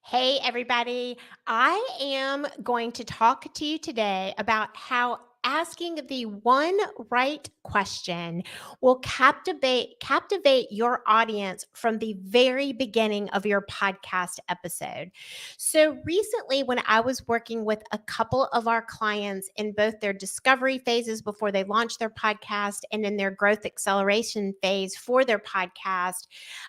Hey, everybody. I am going to talk to you today about how asking the one right question will captivate your audience from the very beginning of your podcast episode. So recently when I was working with a couple of our clients in both their discovery phases before they launch their podcast and in their growth acceleration phase for their podcast,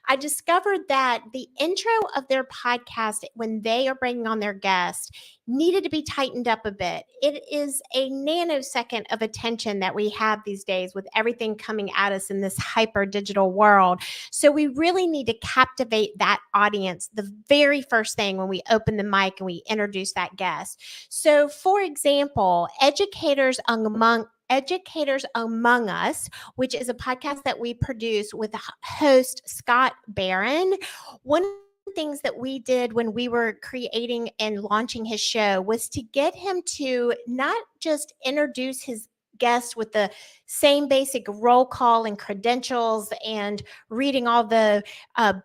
I discovered that the intro of their podcast, when they are bringing on their guest, needed to be tightened up a bit. It is a nanosecond of attention that we have these days with everything coming at us in this hyper digital world. So we really need to captivate that audience the very first thing when we open the mic and we introduce that guest. So, for example, Educators Among Us, which is a podcast that we produce with host Scott Barron. One of the things that we did when we were creating and launching his show was to get him to not just introduce his guest with the same basic roll call and credentials and reading all the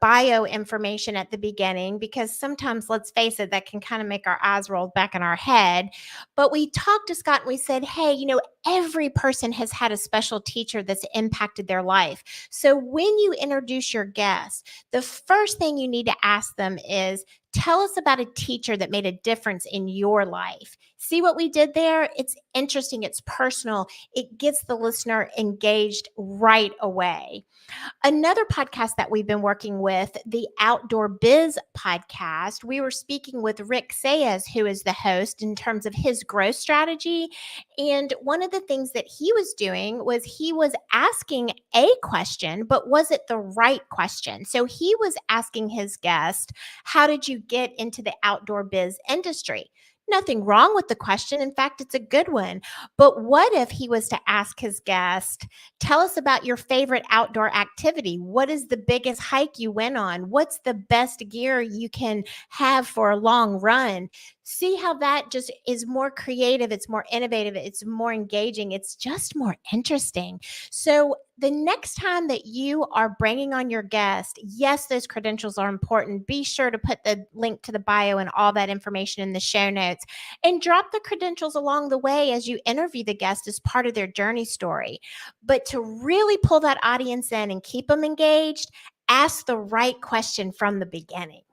bio information at the beginning, because sometimes, let's face it, that can kind of make our eyes roll back in our head. But we talked to Scott and we said, hey, every person has had a special teacher that's impacted their life. So when you introduce your guest, the first thing you need to ask them is, tell us about a teacher that made a difference in your life. See what we did there? It's interesting, it's personal, it gets the listener engaged right away. Another podcast that we've been working with, the Outdoor Biz podcast, we were speaking with Rick Sayes, who is the host, in terms of his growth strategy. And one of the things that he was doing was he was asking a question, but was it the right question? So he was asking his guest, how did you get into the outdoor biz industry? Nothing wrong with the question. In fact, it's a good one. But what if he was to ask his guest, tell us about your favorite outdoor activity? What is the biggest hike you went on? What's the best gear you can have for a long run? See how that just is more creative, it's more innovative, it's more engaging, it's just more interesting. So, the next time that you are bringing on your guest, yes, those credentials are important. Be sure to put the link to the bio and all that information in the show notes, and drop the credentials along the way as you interview the guest as part of their journey story. But to really pull that audience in and keep them engaged, ask the right question from the beginning.